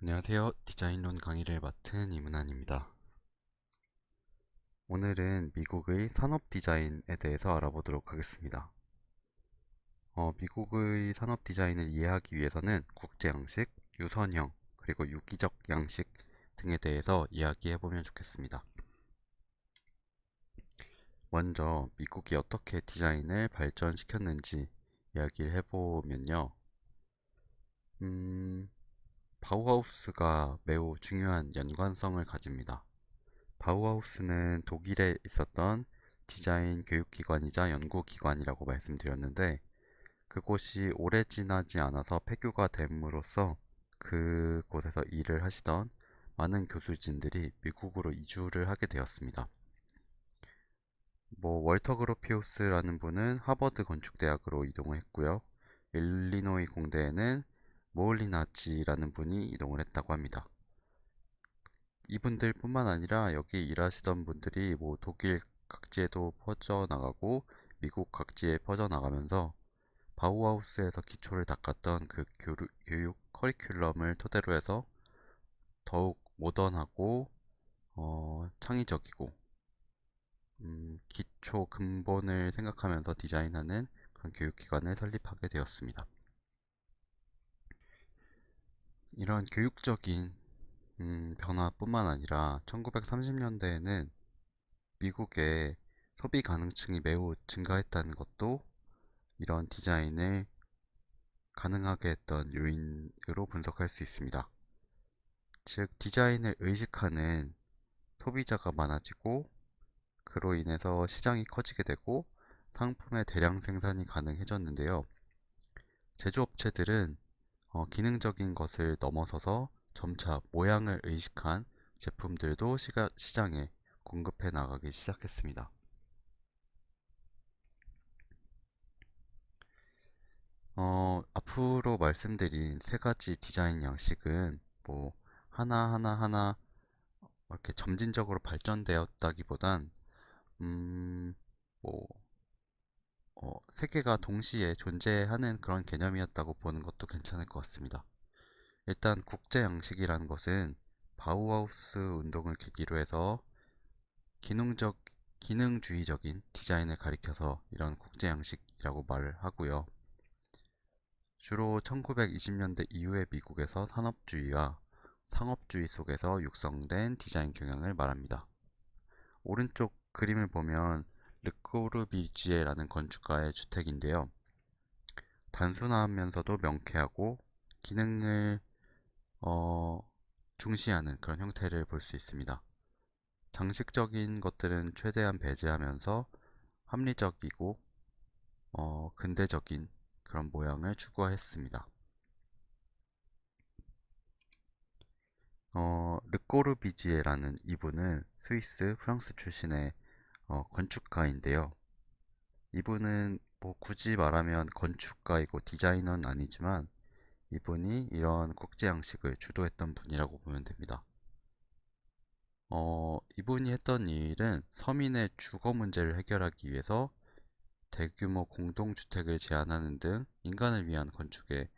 안녕하세요. 디자인론 강의를 맡은 이문환입니다. 오늘은 미국의 산업 디자인에 대해서 알아보도록 하겠습니다. 미국의 산업 디자인을 이해하기 위해서는 국제 양식, 유선형, 그리고 유기적 양식 등에 대해서 이야기해보면 좋겠습니다. 먼저 미국이 어떻게 디자인을 발전시켰는지 이야기를 해보면요. 바우하우스가 매우 중요한 연관성을 가집니다. 바우하우스는 독일에 있었던 디자인 교육기관이자 연구기관이라고 말씀드렸는데, 그곳이 오래 지나지 않아서 폐교가 됨으로써 그곳에서 일을 하시던 많은 교수진들이 미국으로 이주를 하게 되었습니다. 월터 그로피우스라는 분은 하버드 건축대학으로 이동을 했고요. 일리노이 공대에는 모울리나치라는 분이 이동을 했다고 합니다. 이분들 뿐만 아니라 여기 일하시던 분들이 독일 각지에도 퍼져나가고 미국 각지에 퍼져나가면서 바우하우스에서 기초를 닦았던 그 교육 커리큘럼을 토대로 해서 더욱 모던하고 창의적이고 기초 근본을 생각하면서 디자인하는 그런 교육기관을 설립하게 되었습니다. 이런 교육적인 변화뿐만 아니라 1930년대에는 미국의 소비 가능층이 매우 증가했다는 것도 이런 디자인을 가능하게 했던 요인으로 분석할 수 있습니다. 즉, 디자인을 의식하는 소비자가 많아지고 그로 인해서 시장이 커지게 되고 상품의 대량 생산이 가능해졌는데요. 제조업체들은 기능적인 것을 넘어서서 점차 모양을 의식한 제품들도 시장에 공급해 나가기 시작했습니다. 앞으로 말씀드린 세 가지 디자인 양식은 하나하나 이렇게 점진적으로 발전되었다기보단 음, 뭐, 세 개가 동시에 존재하는 그런 개념이었다고 보는 것도 괜찮을 것 같습니다. 일단 국제 양식이라는 것은 바우하우스 운동을 계기로 해서 기능적, 기능주의적인 디자인을 가리켜서 이런 국제 양식이라고 말을 하고요. 주로 1920년대 이후의 미국에서 산업주의와 상업주의 속에서 육성된 디자인 경향을 말합니다. 오른쪽 그림을 보면 르코르비지에라는 건축가의 주택인데요. 단순하면서도 명쾌하고 기능을 어, 중시하는 그런 형태를 볼 수 있습니다. 장식적인 것들은 최대한 배제하면서 합리적이고 근대적인 그런 모양을 추구했습니다. 르꼬르비지에라는 이분은 스위스, 프랑스 출신의 건축가인데요. 이분은 굳이 말하면 건축가이고 디자이너는 아니지만 이분이 이런 국제 양식을 주도했던 분이라고 보면 됩니다. 이분이 했던 일은 서민의 주거 문제를 해결하기 위해서 대규모 공동주택을 제안하는 등 인간을 위한 건축에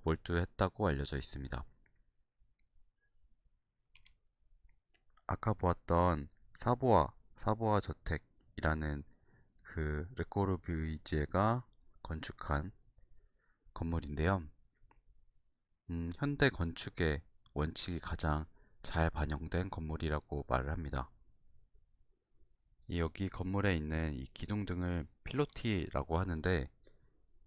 몰두했다고 알려져 있습니다. 아까 보았던 사보아 저택이라는 그 르꼬르비지에가 건축한 건물인데요. 현대 건축의 원칙이 가장 잘 반영된 건물이라고 말을 합니다. 여기 건물에 있는 이 기둥등을 필로티라고 하는데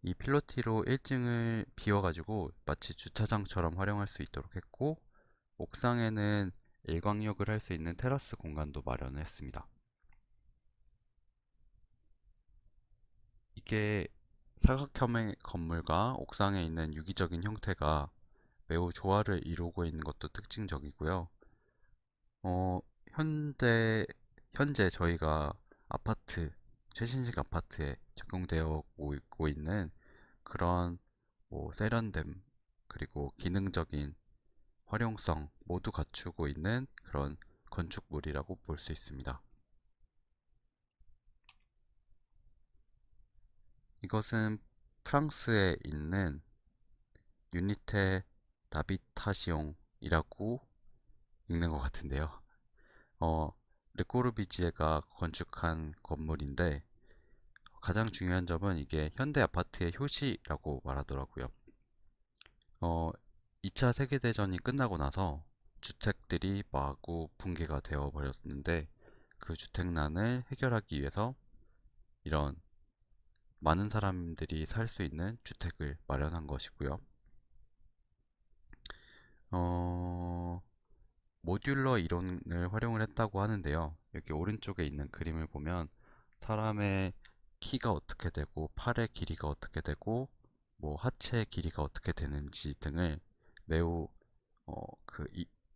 이 필로티로 1층을 비워가지고 마치 주차장처럼 활용할 수 있도록 했고 옥상에는 일광욕을 할 수 있는 테라스 공간도 마련을 했습니다. 이게 사각형의 건물과 옥상에 있는 유기적인 형태가 매우 조화를 이루고 있는 것도 특징적이고요. 어, 현재 저희가 아파트, 최신식 아파트에 적용되어 오고 있는 그런 세련됨, 그리고 기능적인 활용성 모두 갖추고 있는 그런 건축물이라고 볼 수 있습니다. 이것은 프랑스에 있는 유니테 나비타시옹 읽는 것 같은데요. 어, 르꼬르비지에가 건축한 건물인데 가장 중요한 점은 이게 현대 아파트의 효시라고 말하더라고요. 어, 2차 세계대전이 끝나고 나서 주택들이 마구 붕괴가 되어 버렸는데 그 주택난을 해결하기 위해서 이런 많은 사람들이 살 수 있는 주택을 마련한 것이고요. 어, 모듈러 이론을 활용을 했다고 하는데요. 여기 오른쪽에 있는 그림을 보면 사람의 키가 어떻게 되고 팔의 길이가 어떻게 되고 뭐 하체의 길이가 어떻게 되는지 등을 매우 그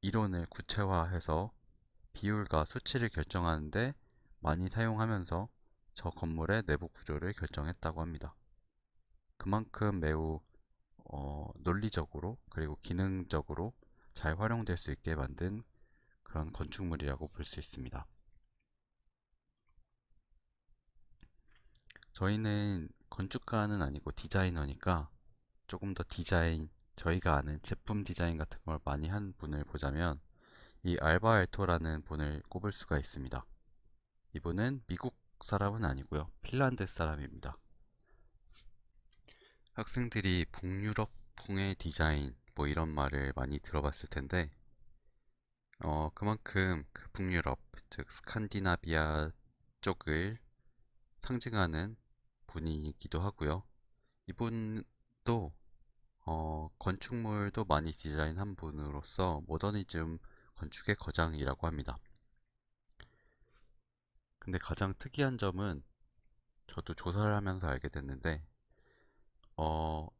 이론을 구체화해서 비율과 수치를 결정하는데 많이 사용하면서 저 건물의 내부 구조를 결정했다고 합니다. 그만큼 매우 논리적으로 그리고 기능적으로 잘 활용될 수 있게 만든 그런 건축물이라고 볼 수 있습니다. 저희는 건축가는 아니고 디자이너니까 조금 더 저희가 아는 제품 디자인 같은 걸 많이 한 분을 보자면 이 알바 알토라는 분을 꼽을 수가 있습니다. 이분은 미국 사람은 아니고요. 핀란드 사람입니다. 학생들이 북유럽 풍의 디자인 뭐 이런 말을 많이 들어봤을 텐데 그만큼 그 북유럽 즉 스칸디나비아 쪽을 상징하는 분이기도 하고요. 이분도 건축물도 많이 디자인한 분으로서 모더니즘 건축의 거장이라고 합니다. 근데 가장 특이한 점은 저도 조사를 하면서 알게 됐는데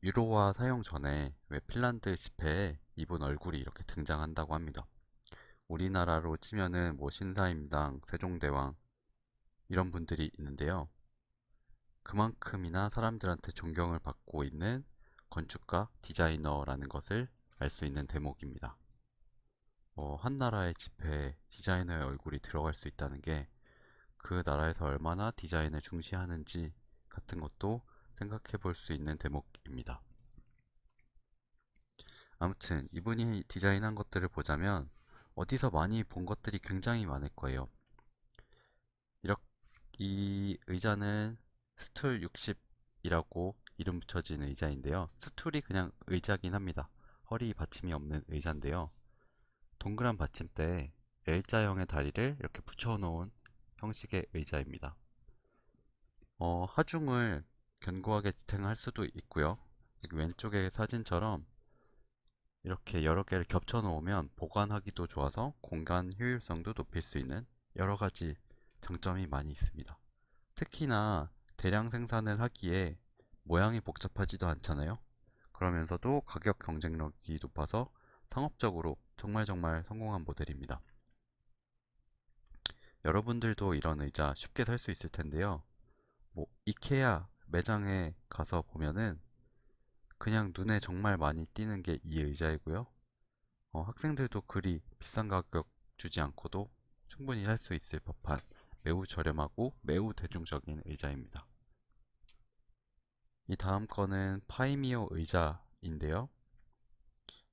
유로화 사용 전에 왜 핀란드 지폐에 이분 얼굴이 이렇게 등장한다고 합니다. 우리나라로 치면은 뭐 신사임당, 세종대왕 이런 분들이 있는데요. 그만큼이나 사람들한테 존경을 받고 있는 건축가, 디자이너라는 것을 알 수 있는 대목입니다. 한 나라의 지폐에 디자이너의 얼굴이 들어갈 수 있다는 게 그 나라에서 얼마나 디자인을 중시하는지 같은 것도 생각해 볼 수 있는 대목입니다. 아무튼 이분이 디자인한 것들을 보자면 어디서 많이 본 것들이 굉장히 많을 거예요. 이렇게 이 의자는 스툴 60이라고 이름 붙여진 의자인데요. 스툴이 그냥 의자긴 합니다. 허리 받침이 없는 의자인데요. 동그란 받침대에 L자형의 다리를 이렇게 붙여놓은 형식의 의자입니다. 하중을 견고하게 지탱할 수도 있고요. 여기 왼쪽의 사진처럼 이렇게 여러 개를 겹쳐 놓으면 보관하기도 좋아서 공간 효율성도 높일 수 있는 여러 가지 장점이 많이 있습니다. 특히나 대량 생산을 하기에 모양이 복잡하지도 않잖아요. 그러면서도 가격 경쟁력이 높아서 상업적으로 정말 정말 성공한 모델입니다. 여러분들도 이런 의자 쉽게 살 수 있을 텐데요. 뭐 이케아 매장에 가서 보면은 그냥 눈에 정말 많이 띄는 게 이 의자이고요. 학생들도 그리 비싼 가격 주지 않고도 충분히 살 수 있을 법한 매우 저렴하고 매우 대중적인 의자입니다. 이 다음 거는 파이미오 의자인데요.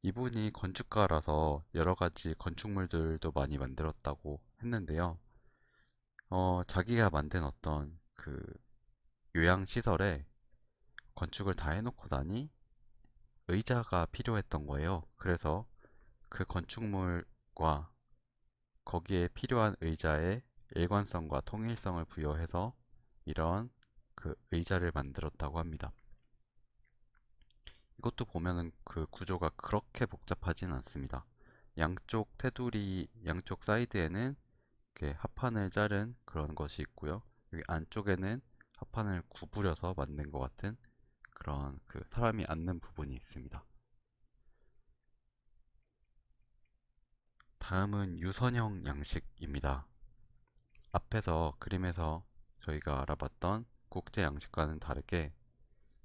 이분이 건축가라서 여러 가지 건축물들도 많이 만들었다고 했는데요. 자기가 만든 어떤 그 요양시설에 건축을 다 해놓고 나니 의자가 필요했던 거예요. 그래서 그 건축물과 거기에 필요한 의자의 일관성과 통일성을 부여해서 이런 그 의자를 만들었다고 합니다. 이것도 보면은 그 구조가 그렇게 복잡하진 않습니다. 양쪽 사이드에는 이렇게 합판을 자른 그런 것이 있고요. 여기 안쪽에는 합판을 구부려서 만든 것 같은 그런 그 사람이 앉는 부분이 있습니다. 다음은 유선형 양식입니다. 앞에서 그림에서 저희가 알아봤던 국제 양식과는 다르게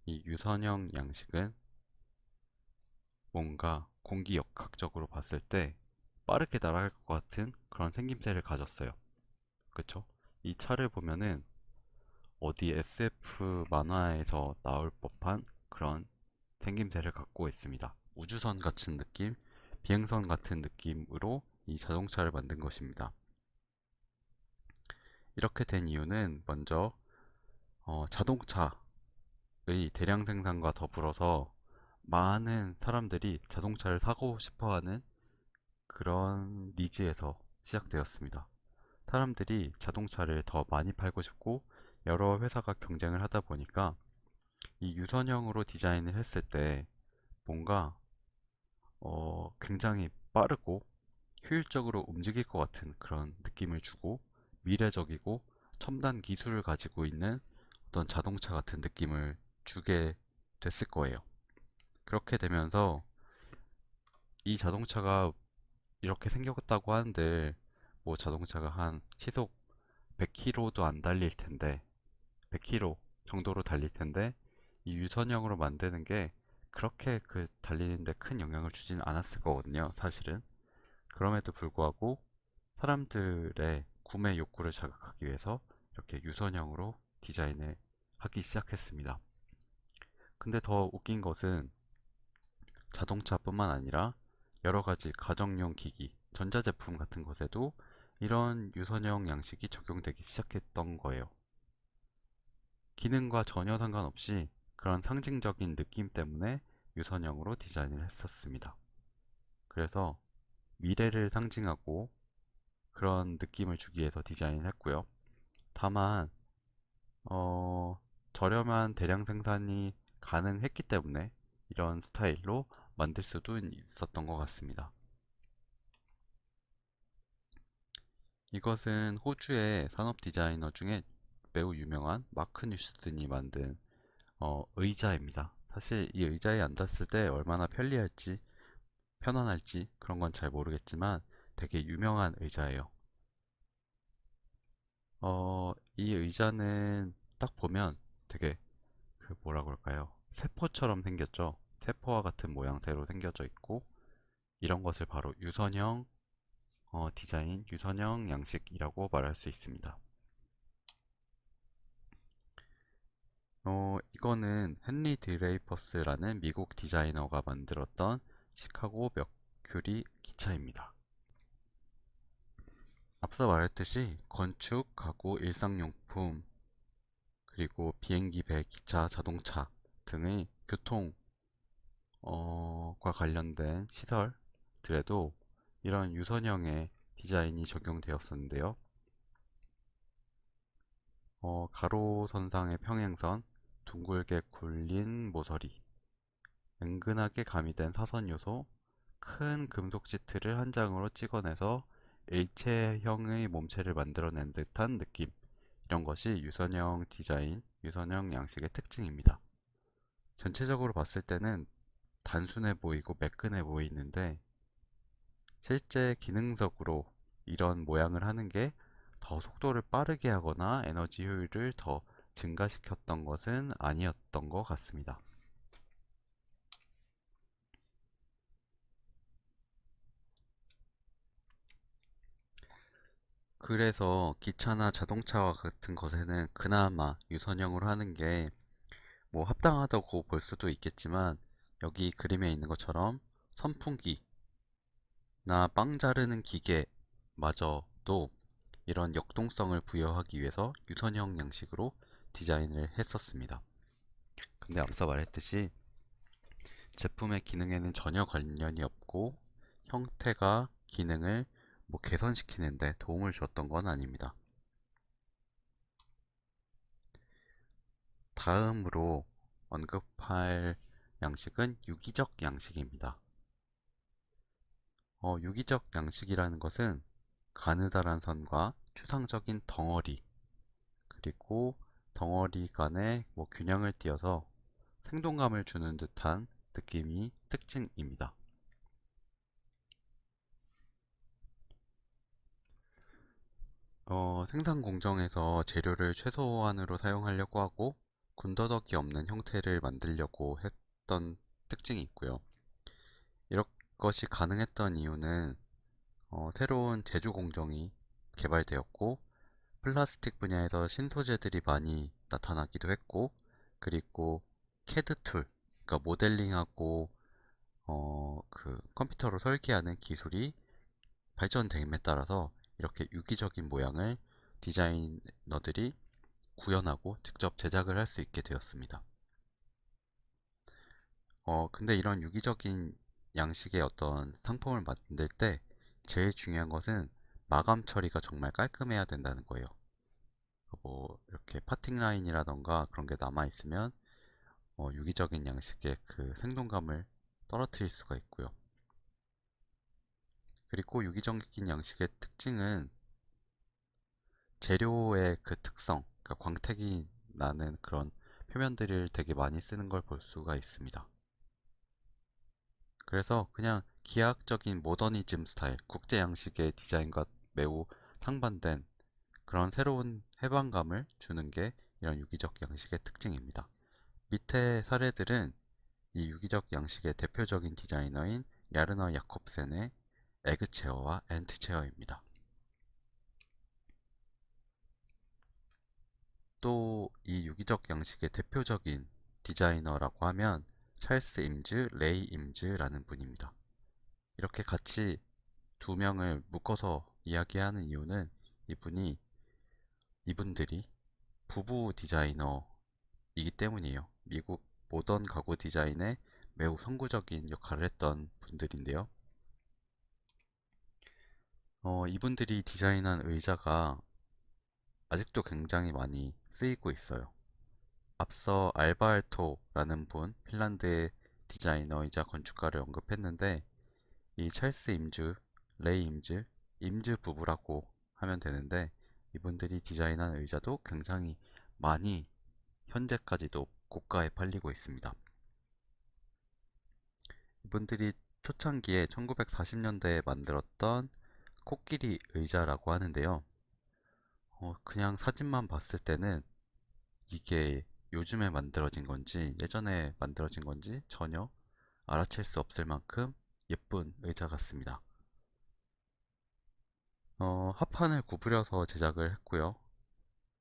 이 유선형 양식은 뭔가 공기역학적으로 봤을 때 빠르게 날아갈 것 같은 그런 생김새를 가졌어요. 그쵸? 이 차를 보면은 어디 SF 만화에서 나올 법한 그런 생김새를 갖고 있습니다. 우주선 같은 느낌, 비행선 같은 느낌으로 이 자동차를 만든 것입니다. 이렇게 된 이유는 먼저 자동차의 대량 생산과 더불어서 많은 사람들이 자동차를 사고 싶어 하는 그런 니즈에서 시작되었습니다. 사람들이 자동차를 더 많이 팔고 싶고 여러 회사가 경쟁을 하다 보니까 이 유선형으로 디자인을 했을 때 뭔가 굉장히 빠르고 효율적으로 움직일 것 같은 그런 느낌을 주고 미래적이고 첨단 기술을 가지고 있는 어떤 자동차 같은 느낌을 주게 됐을 거예요. 그렇게 되면서 이 자동차가 이렇게 생겼다고 하는데 뭐 자동차가 한 시속 100km도 안 달릴 텐데 100km 정도로 달릴 텐데 이 유선형으로 만드는 게 그렇게 그 달리는데 큰 영향을 주진 않았을 거거든요, 사실은. 그럼에도 불구하고 사람들의 구매 욕구를 자극하기 위해서 이렇게 유선형으로 디자인을 하기 시작했습니다. 근데 더 웃긴 것은 자동차뿐만 아니라 여러 가지 가정용 기기, 전자제품 같은 것에도 이런 유선형 양식이 적용되기 시작했던 거예요. 기능과 전혀 상관없이 그런 상징적인 느낌 때문에 유선형으로 디자인을 했었습니다. 그래서 미래를 상징하고 그런 느낌을 주기 위해서 디자인을 했고요. 다만 저렴한 대량 생산이 가능했기 때문에 이런 스타일로 만들 수도 있었던 것 같습니다. 이것은 호주의 산업 디자이너 중에 매우 유명한 마크 뉴스든이 만든 의자입니다. 사실 이 의자에 앉았을 때 얼마나 편리할지 편안할지 그런 건 잘 모르겠지만 되게 유명한 의자예요. 이 의자는 딱 보면 되게 그 뭐라 그럴까요? 세포처럼 생겼죠. 세포와 같은 모양새로 생겨져 있고 이런 것을 바로 유선형 디자인, 유선형 양식이라고 말할 수 있습니다. 이거는 헨리 드레이퍼스라는 미국 디자이너가 만들었던 시카고 머큐리 기차입니다. 앞서 말했듯이 건축, 가구, 일상용품, 그리고 비행기, 배, 기차, 자동차 등의 교통과 관련된 시설들에도 이런 유선형의 디자인이 적용되었었는데요. 가로선상의 평행선, 둥글게 굴린 모서리, 은근하게 가미된 사선 요소, 큰 금속 시트를 한 장으로 찍어내서 일체형의 몸체를 만들어낸 듯한 느낌. 이런 것이 유선형 디자인, 유선형 양식의 특징입니다. 전체적으로 봤을 때는 단순해 보이고 매끈해 보이는데 실제 기능적으로 이런 모양을 하는 게 더 속도를 빠르게 하거나 에너지 효율을 더 증가시켰던 것은 아니었던 것 같습니다. 그래서 기차나 자동차와 같은 것에는 그나마 유선형으로 하는 게 뭐 합당하다고 볼 수도 있겠지만 여기 그림에 있는 것처럼 선풍기나 빵 자르는 기계마저도 이런 역동성을 부여하기 위해서 유선형 양식으로 디자인을 했었습니다. 근데 앞서 말했듯이 제품의 기능에는 전혀 관련이 없고 형태가 기능을 뭐 개선시키는데 도움을 줬던 건 아닙니다. 다음으로 언급할 양식은 유기적 양식입니다. 유기적 양식이라는 것은 가느다란 선과 추상적인 덩어리, 그리고 덩어리 간의 뭐 균형을 띄어서 생동감을 주는 듯한 느낌이 특징입니다. 생산 공정에서 재료를 최소한으로 사용하려고 하고 군더더기 없는 형태를 만들려고 했던 특징이 있고요. 이런 것이 가능했던 이유는 새로운 제조 공정이 개발되었고 플라스틱 분야에서 신소재들이 많이 나타나기도 했고 그리고 캐드 툴, 그러니까 모델링하고 그 컴퓨터로 설계하는 기술이 발전됨에 따라서 이렇게 유기적인 모양을 디자이너들이 구현하고 직접 제작을 할 수 있게 되었습니다. 근데 이런 유기적인 양식의 어떤 상품을 만들 때 제일 중요한 것은 마감 처리가 정말 깔끔해야 된다는 거예요. 뭐 이렇게 파팅 라인이라던가 그런 게 남아 있으면 유기적인 양식의 그 생동감을 떨어뜨릴 수가 있고요. 그리고 유기적인 양식의 특징은 재료의 그 특성, 그러니까 광택이 나는 그런 표면들을 되게 많이 쓰는 걸 볼 수가 있습니다. 그래서 그냥 기하학적인 모더니즘 스타일, 국제 양식의 디자인과 매우 상반된 그런 새로운 해방감을 주는 게 이런 유기적 양식의 특징입니다. 밑에 사례들은 이 유기적 양식의 대표적인 디자이너인 야르너 야콥센의 에그체어와 엔트체어입니다. 또 이 유기적 양식의 대표적인 디자이너라고 하면 찰스 임즈, 레이 임즈라는 분입니다. 이렇게 같이 두 명을 묶어서 이야기하는 이유는 이분이 이분들이 부부 디자이너이기 때문이에요. 미국 모던 가구 디자인에 매우 선구적인 역할을 했던 분들인데요. 이분들이 디자인한 의자가 아직도 굉장히 많이 쓰이고 있어요. 앞서 알바알토라는 분, 핀란드의 디자이너이자 건축가를 언급했는데 이 찰스 임즈, 레이 임즈, 임즈 부부라고 하면 되는데 이분들이 디자인한 의자도 굉장히 많이 현재까지도 고가에 팔리고 있습니다. 이분들이 초창기에 1940년대에 만들었던 코끼리 의자라고 하는데요. 그냥 사진만 봤을 때는 이게 요즘에 만들어진 건지 예전에 만들어진 건지 전혀 알아챌 수 없을 만큼 예쁜 의자 같습니다. 합판을 구부려서 제작을 했고요.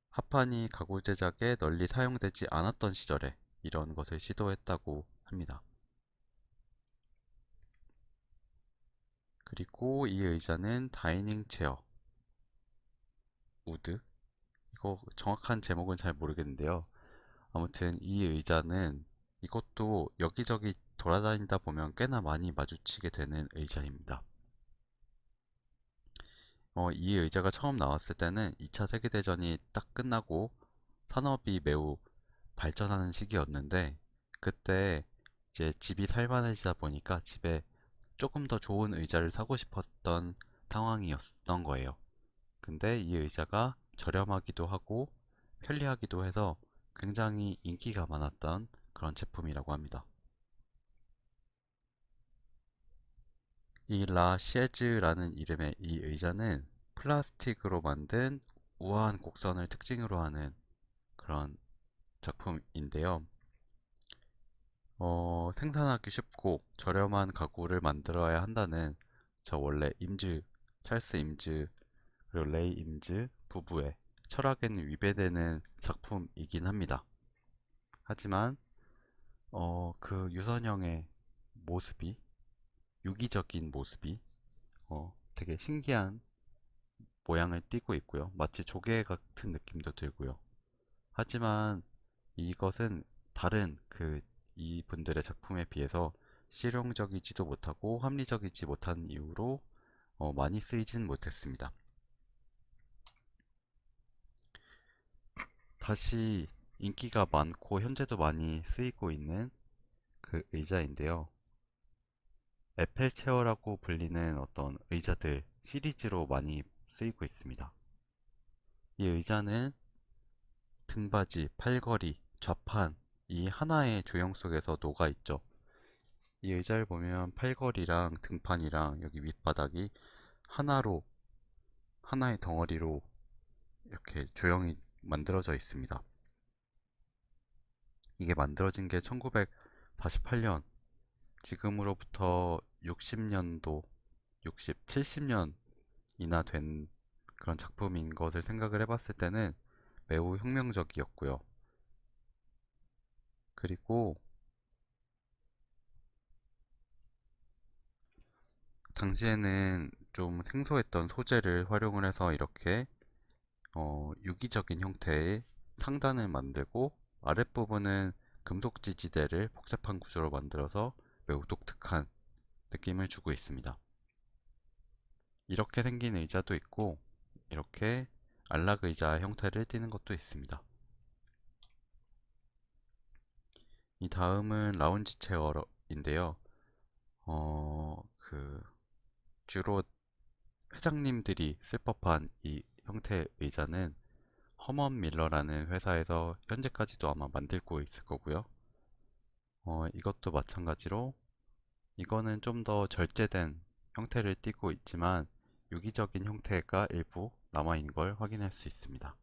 합판이 가구 제작에 널리 사용되지 않았던 시절에 이런 것을 시도했다고 합니다. 그리고 이 의자는 다이닝 체어 우드, 이거 정확한 제목은 잘 모르겠는데요. 아무튼 이 의자는 이것도 여기저기 돌아다니다 보면 꽤나 많이 마주치게 되는 의자입니다. 이 의자가 처음 나왔을 때는 2차 세계대전이 딱 끝나고 산업이 매우 발전하는 시기였는데 그때 이제 집이 살만해지다 보니까 집에 조금 더 좋은 의자를 사고 싶었던 상황이었던 거예요. 근데 이 의자가 저렴하기도 하고 편리하기도 해서 굉장히 인기가 많았던 그런 제품이라고 합니다. 이 라쉐즈라는 이름의 이 의자는 플라스틱으로 만든 우아한 곡선을 특징으로 하는 그런 작품인데요. 생산하기 쉽고 저렴한 가구를 만들어야 한다는 저 원래 찰스 임즈 그리고 레이 임즈 부부의 철학에는 위배되는 작품이긴 합니다. 하지만 그 유선형의 모습이 유기적인 모습이 되게 신기한 모양을 띠고 있고요. 마치 조개 같은 느낌도 들고요. 하지만 이것은 다른 이분들의 작품에 비해서 실용적이지도 못하고 합리적이지 못한 이유로 많이 쓰이진 못했습니다. 다시 인기가 많고 현재도 많이 쓰이고 있는 그 의자인데요. 에펠 체어라고 불리는 어떤 의자들 시리즈로 많이 쓰이고 있습니다. 이 의자는 등받이, 팔걸이, 좌판 이 하나의 조형 속에서 녹아 있죠. 이 의자를 보면 팔걸이랑 등판이랑 여기 밑바닥이 하나로 하나의 덩어리로 이렇게 조형이 만들어져 있습니다. 이게 만들어진 게 1948년, 지금으로부터 60년도, 60, 70년이나 된 그런 작품인 것을 생각을 해봤을 때는 매우 혁명적이었고요. 그리고 당시에는 좀 생소했던 소재를 활용을 해서 이렇게 유기적인 형태의 상단을 만들고 아랫부분은 금속 지지대를 복잡한 구조로 만들어서 매우 독특한 느낌을 주고 있습니다. 이렇게 생긴 의자도 있고 이렇게 안락 의자 형태를 띠는 것도 있습니다. 이 다음은 라운지 체어인데요. 그 주로 회장님들이 쓸 법한 이 형태의 의자는 허먼 밀러라는 회사에서 현재까지도 아마 만들고 있을 거고요. 이것도 마찬가지로 이거는 좀 더 절제된 형태를 띠고 있지만 유기적인 형태가 일부 남아있는 걸 확인할 수 있습니다.